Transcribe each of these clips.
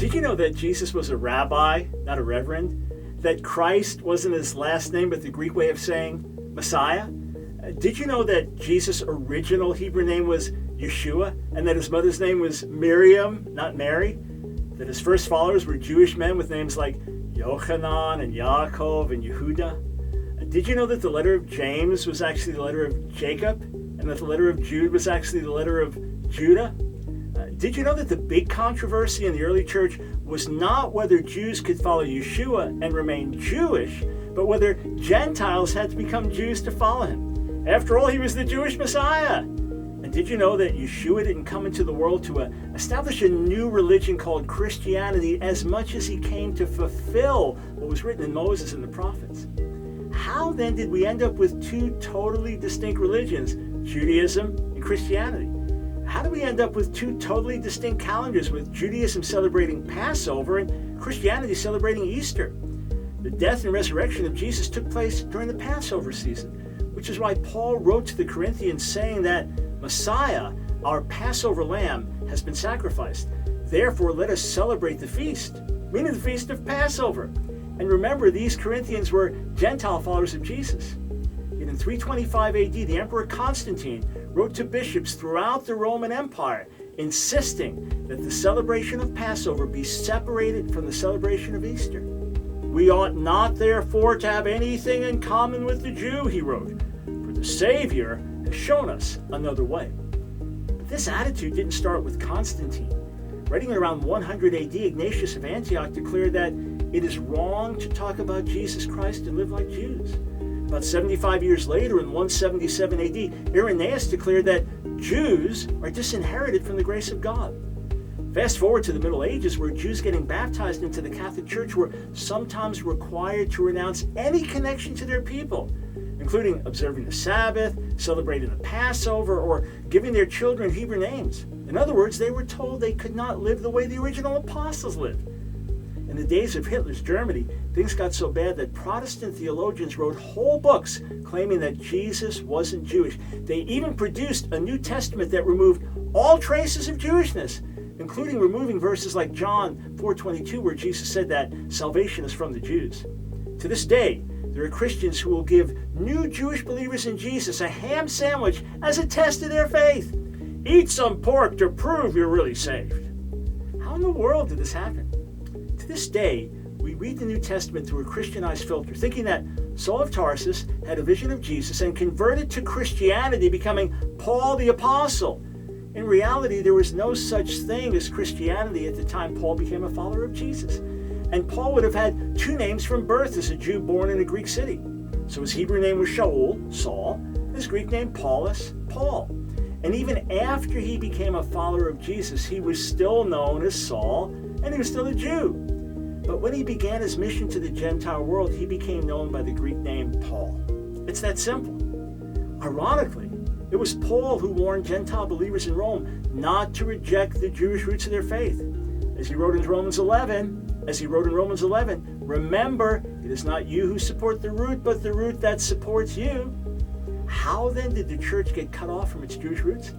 Did you know that Jesus was a rabbi, not a reverend? That Christ wasn't his last name, but the Greek way of saying Messiah? Did you know that Jesus' original Hebrew name was Yeshua, and that his mother's name was Miriam, not Mary? That his first followers were Jewish men with names like Yochanan and Yaakov and Yehuda? Did you know that the letter of James was actually the letter of Jacob, and that the letter of Jude was actually the letter of Judah? Did you know that the big controversy in the early church was not whether Jews could follow Yeshua and remain Jewish, but whether Gentiles had to become Jews to follow him? After all, he was the Jewish Messiah. And did you know that Yeshua didn't come into the world to establish a new religion called Christianity as much as he came to fulfill what was written in Moses and the prophets? How then did we end up with two totally distinct religions, Judaism and Christianity? How do we end up with two totally distinct calendars, with Judaism celebrating Passover and Christianity celebrating Easter? The death and resurrection of Jesus took place during the Passover season, which is why Paul wrote to the Corinthians saying that Messiah, our Passover lamb, has been sacrificed. Therefore, let us celebrate the feast, meaning the feast of Passover. And remember, these Corinthians were Gentile followers of Jesus. Yet in 325 AD, the Emperor Constantine wrote to bishops throughout the Roman Empire, insisting that the celebration of Passover be separated from the celebration of Easter. We ought not, therefore, to have anything in common with the Jew, he wrote, for the Savior has shown us another way. But this attitude didn't start with Constantine. Writing in around 100 AD, Ignatius of Antioch declared that it is wrong to talk about Jesus Christ and live like Jews. About 75 years later, in 177 AD, Irenaeus declared that Jews are disinherited from the grace of God. Fast forward to the Middle Ages, where Jews getting baptized into the Catholic Church were sometimes required to renounce any connection to their people, including observing the Sabbath, celebrating the Passover, or giving their children Hebrew names. In other words, they were told they could not live the way the original apostles lived. In the days of Hitler's Germany, things got so bad that Protestant theologians wrote whole books claiming that Jesus wasn't Jewish. They even produced a New Testament that removed all traces of Jewishness, including removing verses like John 4:22, where Jesus said that salvation is from the Jews. To this day, there are Christians who will give new Jewish believers in Jesus a ham sandwich as a test of their faith. Eat some pork to prove you're really saved. How in the world did this happen? To this day, we read the New Testament through a Christianized filter, thinking that Saul of Tarsus had a vision of Jesus and converted to Christianity, becoming Paul the Apostle. In reality, there was no such thing as Christianity at the time Paul became a follower of Jesus. And Paul would have had two names from birth as a Jew born in a Greek city. So his Hebrew name was Shaul, Saul, and his Greek name Paulus, Paul. And even after he became a follower of Jesus, he was still known as Saul, and he was still a Jew. But when he began his mission to the Gentile world, he became known by the Greek name Paul. It's that simple. Ironically, it was Paul who warned Gentile believers in Rome not to reject the Jewish roots of their faith. As he wrote in Romans 11, remember, it is not you who support the root, but the root that supports you. How then did the church get cut off from its Jewish roots?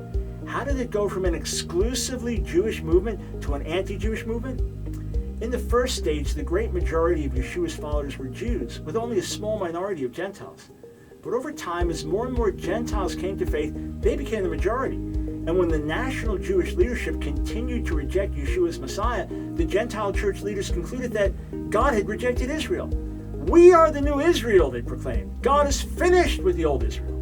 How did it go from an exclusively Jewish movement to an anti-Jewish movement? In the first stage, the great majority of Yeshua's followers were Jews, with only a small minority of Gentiles. But over time, as more and more Gentiles came to faith, they became the majority. And when the national Jewish leadership continued to reject Yeshua as Messiah, the Gentile church leaders concluded that God had rejected Israel. We are the new Israel, they proclaimed. God is finished with the old Israel.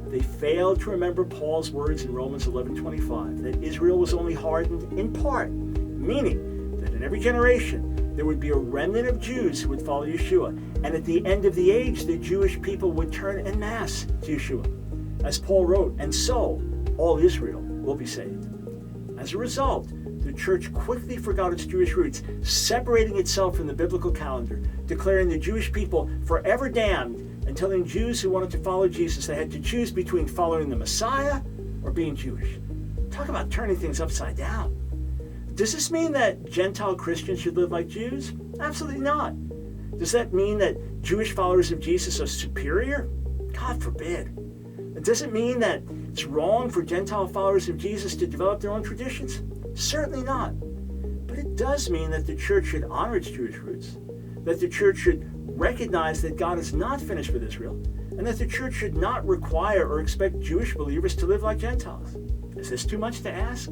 They failed to remember Paul's words in Romans 11:25, that Israel was only hardened in part, meaning that in every generation there would be a remnant of Jews who would follow Yeshua, and at the end of the age the Jewish people would turn en masse to Yeshua. As Paul wrote, and so all Israel will be saved. As a result, the church quickly forgot its Jewish roots, separating itself from the biblical calendar, declaring the Jewish people forever damned, and telling Jews who wanted to follow Jesus they had to choose between following the Messiah or being Jewish. Talk about turning things upside down. Does this mean that Gentile Christians should live like Jews? Absolutely not. Does that mean that Jewish followers of Jesus are superior? God forbid. Does it mean that it's wrong for Gentile followers of Jesus to develop their own traditions? Certainly not. But it does mean that the church should honor its Jewish roots, that the church should recognize that God is not finished with Israel, and that the church should not require or expect Jewish believers to live like Gentiles. Is this too much to ask?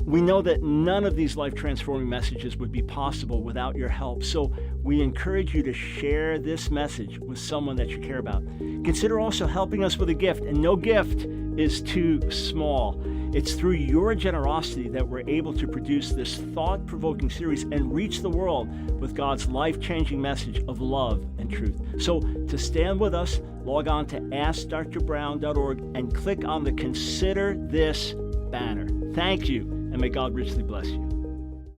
We know that none of these life-transforming messages would be possible without your help, so we encourage you to share this message with someone that you care about. Consider also helping us with a gift, and no gift is too small. It's through your generosity that we're able to produce this thought-provoking series and reach the world with God's life-changing message of love and truth. So to stand with us, log on to AskDrBrown.org and click on the Consider This banner. Thank you, and may God richly bless you.